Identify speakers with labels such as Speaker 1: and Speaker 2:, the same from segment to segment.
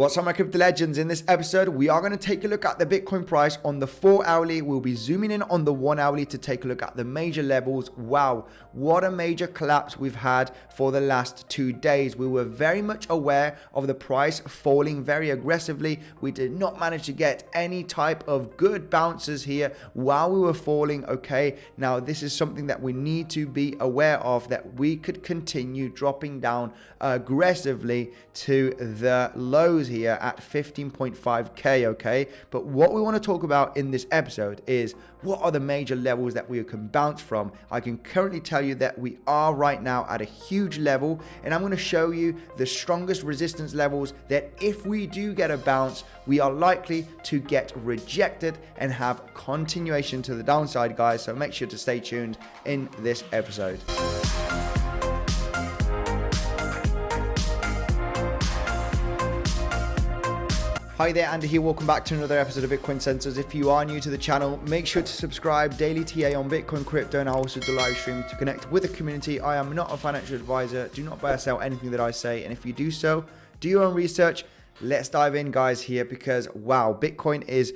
Speaker 1: What's up, my crypto legends? In this episode, we are going to take a look at the Bitcoin price on the 4 hourly. We'll be zooming in on the 1 hourly to take a look at the major levels. Wow, what a major collapse we've had for the last 2 days. We were very much aware of the price falling very aggressively. We did not manage to get any type of good bounces here while we were falling. Okay, now this is something that we need to be aware of, that we could continue dropping down aggressively to the lows here at 15.5k. okay, but what we want to talk about in this episode is what are the major levels that we can bounce from. I can currently tell you that we are right now at a huge level, and I'm going to show you the strongest resistance levels that if we do get a bounce, we are likely to get rejected and have continuation to the downside, guys. So make sure to stay tuned in this episode. Hi there, Andy here. Welcome back to another episode of Bitcoinsensus. If you are new to the channel, make sure to subscribe. Daily TA on Bitcoin, crypto, and I also do live stream to connect with the community. I am not a financial advisor. Do not buy or sell anything that I say. And if you do so, do your own research. Let's dive in, guys, here, because wow, Bitcoin is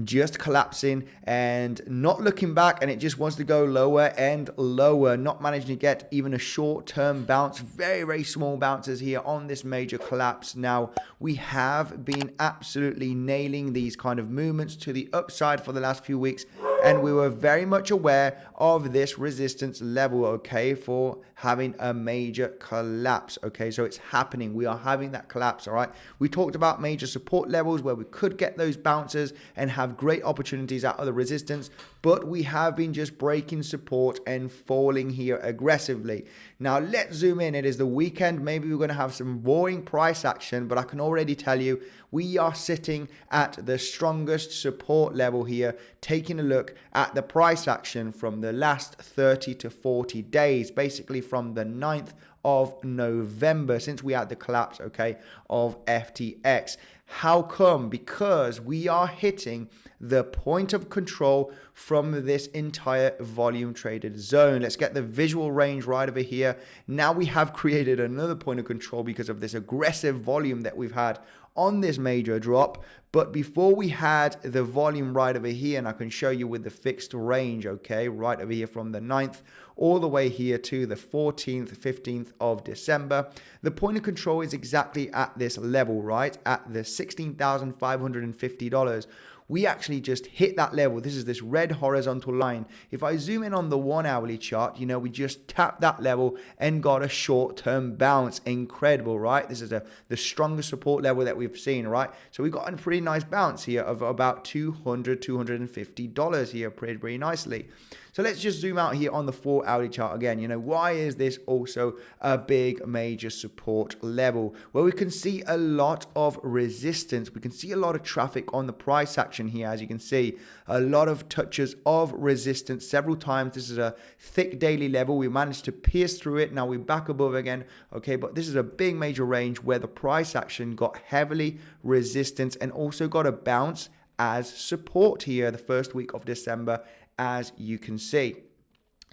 Speaker 1: just collapsing and not looking back, and it just wants to go lower and lower, not managing to get even a short-term bounce. Very small bounces here on this major collapse. Now, we have been absolutely nailing these kind of movements to the upside for the last few weeks, and we were very much aware of this resistance level, okay, for having a major collapse. Okay, so it's happening. We are having that collapse. All right, we talked about major support levels where we could get those bounces and have great opportunities out of the resistance, but we have been just breaking support and falling here aggressively. Now let's zoom in. It is the weekend. Maybe we're going to have some roaring price action, but I can already tell you we are sitting at the strongest support level here, taking a look at the price action from the last 30 to 40 days, basically from the 9th of November, since we had the collapse, okay, of FTX. How come? Because we are hitting the point of control from this entire volume traded zone. Let's get the visual range right over here. Now we have created another point of control because of this aggressive volume that we've had on this major drop. But before we had the volume right over here, and I can show you with the fixed range, okay, right over here from the 9th all the way here to the 14th, 15th of December. The point of control is exactly at this level, right? At the $16,550. We actually just hit that level. This is this red horizontal line. If I zoom in on the 1 hourly chart, you know, we just tapped that level and got a short-term bounce. Incredible, right? This is the strongest support level that we've seen, right? So we've got a pretty nice bounce here of about $250 here, pretty nicely. So let's just zoom out here on the 4 hourly chart again. You know, why is this also a big major support level? Well, we can see a lot of resistance. We can see a lot of traffic on the price action here. As you can see, a lot of touches of resistance several times. This is a thick daily level. We managed to pierce through it. Now we're back above again. Okay, but this is a big major range where the price action got heavily resistance and also got a bounce as support here the first week of December, as you can see.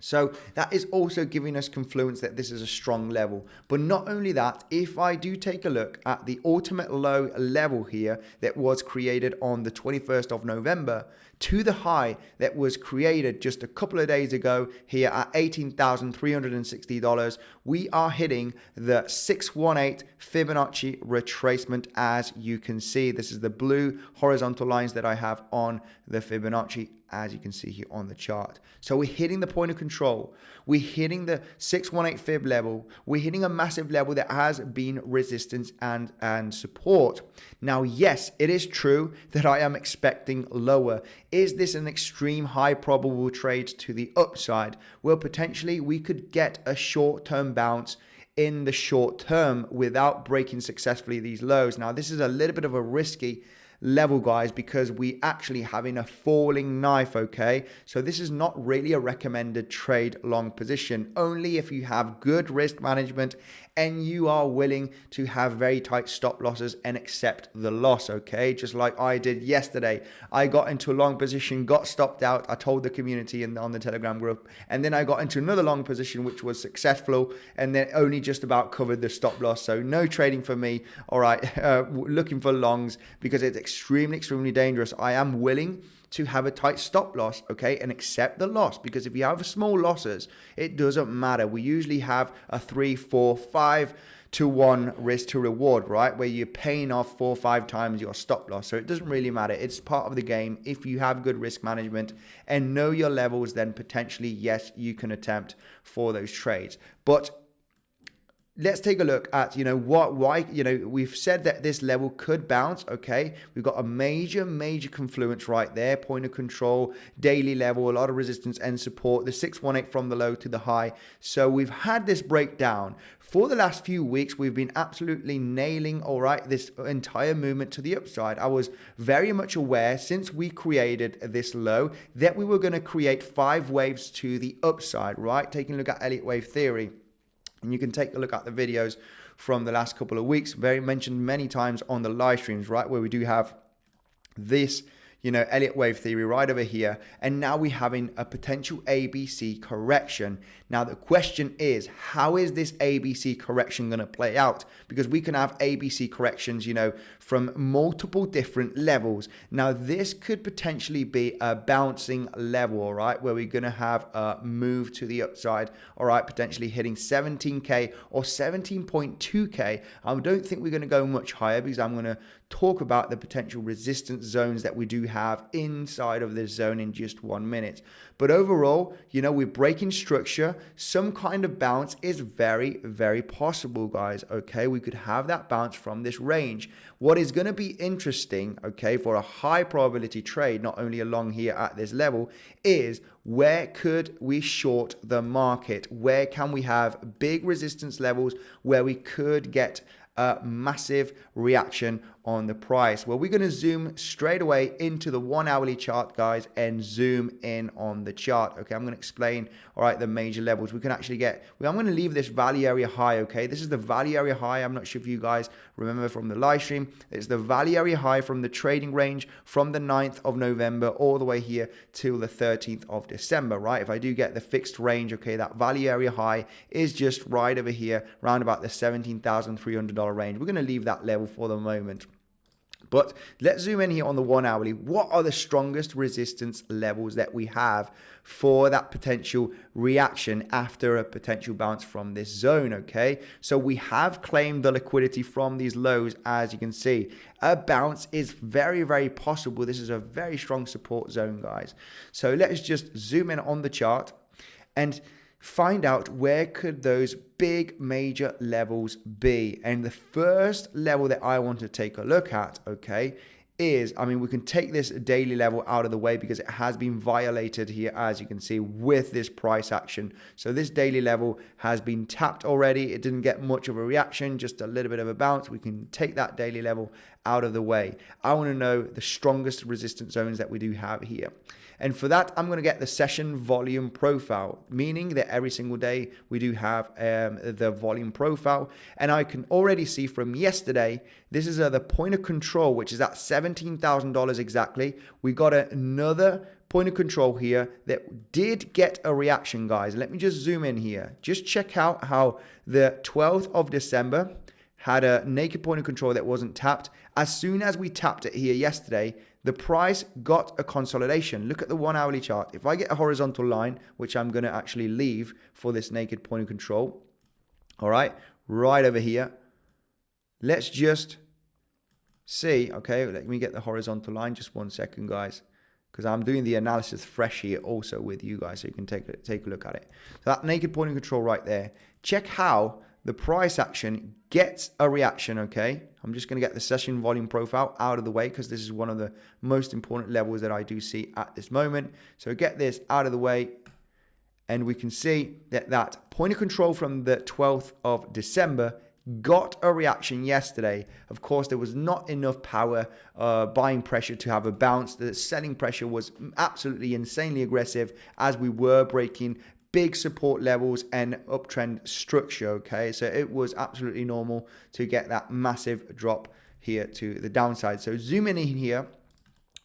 Speaker 1: So that is also giving us confluence that this is a strong level. But not only that, if I do take a look at the ultimate low level here that was created on the 21st of November to the high that was created just a couple of days ago here at $18,360, we are hitting the 618 Fibonacci retracement. As you can see, this is the blue horizontal lines that I have on the Fibonacci, as you can see here on the chart. So we're hitting the point of control. We're hitting the 618 fib level. We're hitting a massive level that has been resistance and support. Now, yes, it is true that I am expecting lower. Is this an extreme high probable trade to the upside? Well, potentially we could get a short-term bounce in the short term without breaking successfully these lows. Now, this is a little bit of a risky level, guys, because we actually having a falling knife. Okay, so this is not really a recommended trade long position, only if you have good risk management and you are willing to have very tight stop losses and accept the loss, okay? Just like I did yesterday. I got into a long position, got stopped out. I told the community on the Telegram group, and then I got into another long position, which was successful, and then only just about covered the stop loss. So no trading for me, all right? Looking for longs because it's extremely dangerous. I am willing to have a tight stop loss, okay, and accept the loss, because if you have small losses, it doesn't matter. We usually have a 3, 4, 5 to 1 risk to reward, right, where you're paying off 4 or 5 times your stop loss. So it doesn't really matter. It's part of the game. If you have good risk management and know your levels, then potentially, yes, you can attempt for those trades. But let's take a look at, why, we've said that this level could bounce, okay? We've got a major confluence right there, point of control, daily level, a lot of resistance and support, the 618 from the low to the high. So we've had this breakdown. For the last few weeks, we've been absolutely nailing, all right, this entire movement to the upside. I was very much aware since we created this low that we were going to create 5 waves to the upside, right? Taking a look at Elliott Wave theory. And you can take a look at the videos from the last couple of weeks, very mentioned many times on the live streams, right? Where we do have this, Elliott Wave theory right over here. And now we're having a potential ABC correction. Now, the question is, how is this ABC correction going to play out? Because we can have ABC corrections, from multiple different levels. Now, this could potentially be a bouncing level, all right, where we're going to have a move to the upside, all right, potentially hitting 17K or 17.2K. I don't think we're going to go much higher because I'm going to talk about the potential resistance zones that we do have inside of this zone in just 1 minute. But overall, we're breaking structure. Some kind of bounce is very possible, guys, okay? We could have that bounce from this range. What is going to be interesting, okay, for a high probability trade, not only along here at this level, is where could we short the market? Where can we have big resistance levels where we could get a massive reaction on the price? Well, we're going to zoom straight away into the 1 hourly chart, guys, and zoom in on the chart. Okay, I'm going to explain, all right, the major levels. We can actually I'm going to leave this value area high, okay? This is the value area high. I'm not sure if you guys remember from the live stream. It's the value area high from the trading range from the 9th of November all the way here till the 13th of December, right? If I do get the fixed range, okay, that value area high is just right over here, around about the $17,300 range. We're going to leave that level for the moment. But let's zoom in here on the 1 hourly. What are the strongest resistance levels that we have for that potential reaction after a potential bounce from this zone, okay? So we have claimed the liquidity from these lows, as you can see. A bounce is very possible. This is a very strong support zone, guys. So let's just zoom in on the chart and find out where could those big major levels be. And the first level that I want to take a look at, okay, is, we can take this daily level out of the way because it has been violated here, as you can see, with this price action. So this daily level has been tapped already. It didn't get much of a reaction, just a little bit of a bounce. We can take that daily level out of the way. I want to know the strongest resistance zones that we do have here. And for that, I'm going to get the session volume profile, meaning that every single day we do have the volume profile. And I can already see from yesterday, this is the point of control, which is at $17,000 exactly. We got another point of control here that did get a reaction, guys. Let me just zoom in here. Just check out how the 12th of December had a naked point of control that wasn't tapped. As soon as we tapped it here yesterday, the price got a consolidation. Look at the 1 hourly chart. If I get a horizontal line, which I'm going to actually leave for this naked point of control, all right over here, let's just see, okay, let me get the horizontal line, just 1 second, guys, because I'm doing the analysis fresh here also with you guys, so you can take a look at it. So that naked point of control right there, check how the price action gets a reaction, okay? I'm just going to get the session volume profile out of the way because this is one of the most important levels that I do see at this moment. So get this out of the way, and we can see that that point of control from the 12th of December got a reaction yesterday. Of course, there was not enough power buying pressure to have a bounce. The selling pressure was absolutely insanely aggressive as we were breaking big support levels and uptrend structure, okay? So it was absolutely normal to get that massive drop here to the downside. So zooming in here,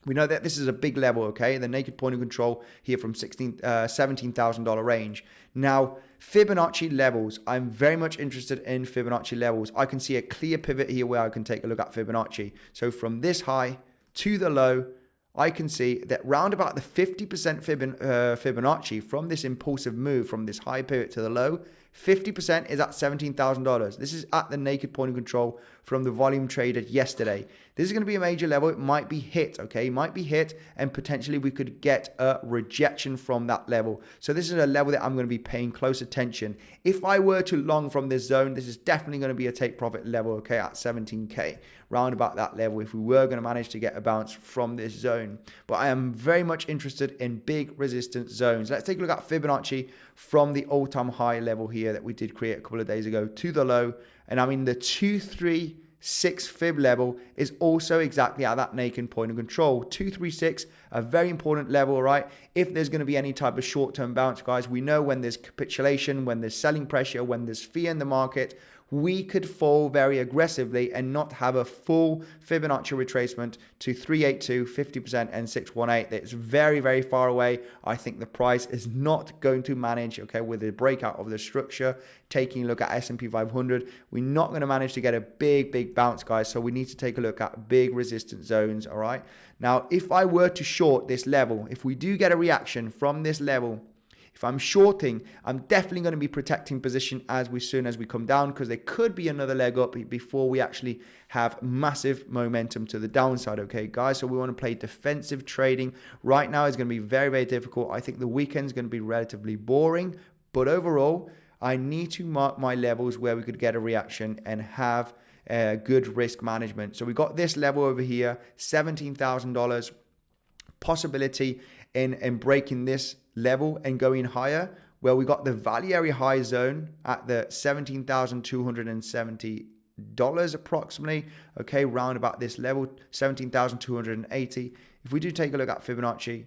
Speaker 1: we know that this is a big level, okay? The naked point of control here from $17,000 range. Now, Fibonacci levels, I'm very much interested in Fibonacci levels. I can see a clear pivot here where I can take a look at Fibonacci. So from this high to the low, I can see that round about the 50% Fibonacci from this impulsive move, from this high pivot to the low, 50% is at $17,000. This is at the naked point of control from the volume traded yesterday. This is going to be a major level. It might be hit, okay? It might be hit, and potentially we could get a rejection from that level. So this is a level that I'm going to be paying close attention. If I were to long from this zone, this is definitely going to be a take profit level, okay, at 17K, round about that level, if we were going to manage to get a bounce from this zone. But I am very much interested in big resistance zones. Let's take a look at Fibonacci from the all-time high level here that we did create a couple of days ago to the low. And I mean, the 236 fib level is also exactly at that naked point of control. 236, a very important level, right? If there's going to be any type of short-term bounce, guys, we know when there's capitulation, when there's selling pressure, when there's fear in the market, we could fall very aggressively and not have a full Fibonacci retracement to 382, 50%, and 618. It's very, very far away. I think the price is not going to manage, okay, with the breakout of the structure. Taking a look at S&P 500, we're not going to manage to get a big bounce, guys. So we need to take a look at big resistance zones, all right? Now, if I were to short this level, if we do get a reaction from this level, if I'm shorting, I'm definitely going to be protecting position as soon as we come down, because there could be another leg up before we actually have massive momentum to the downside, okay, guys? So we want to play defensive trading. Right now is going to be very, very difficult. I think the weekend is going to be relatively boring, but overall, I need to mark my levels where we could get a reaction and have good risk management. So we got this level over here, $17,000, possibility in breaking this level and going higher, where we got the value area high zone at the $17,270 approximately, okay, round about this level, 17,280. If we do take a look at Fibonacci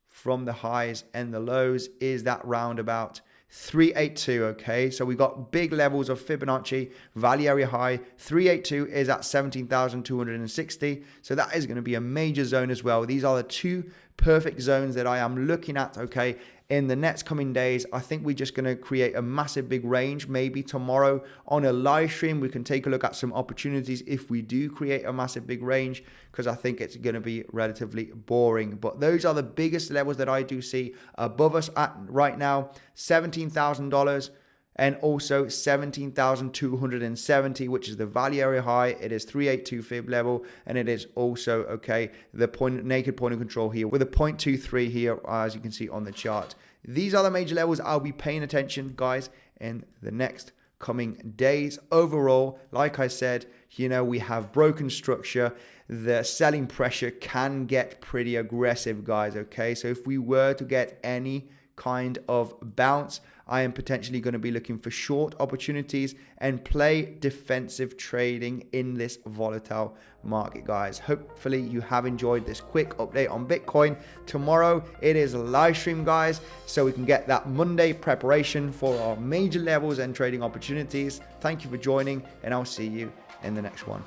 Speaker 1: from the highs and the lows, is that round about 382, okay? So we got big levels of Fibonacci, value area high. 382 is at 17,260. So that is going to be a major zone as well. These are the two perfect zones that I am looking at, okay, in the next coming days. I think we're just going to create a massive big range. Maybe tomorrow on a live stream, we can take a look at some opportunities if we do create a massive big range, because I think it's going to be relatively boring. But those are the biggest levels that I do see above us at right now. $17,000 and also 17,270, which is the value area high. It is 382 fib level, and it is also, okay, the naked point of control here with a 0.23 here, as you can see on the chart. These are the major levels I'll be paying attention, guys, in the next coming days. Overall, like I said, you know, we have broken structure. The selling pressure can get pretty aggressive, guys, okay? So if we were to get any kind of bounce, I am potentially going to be looking for short opportunities and play defensive trading in this volatile market, guys. Hopefully you have enjoyed this quick update on Bitcoin. Tomorrow it is a live stream, guys, so we can get that Monday preparation for our major levels and trading opportunities. Thank you for joining, and I'll see you in the next one.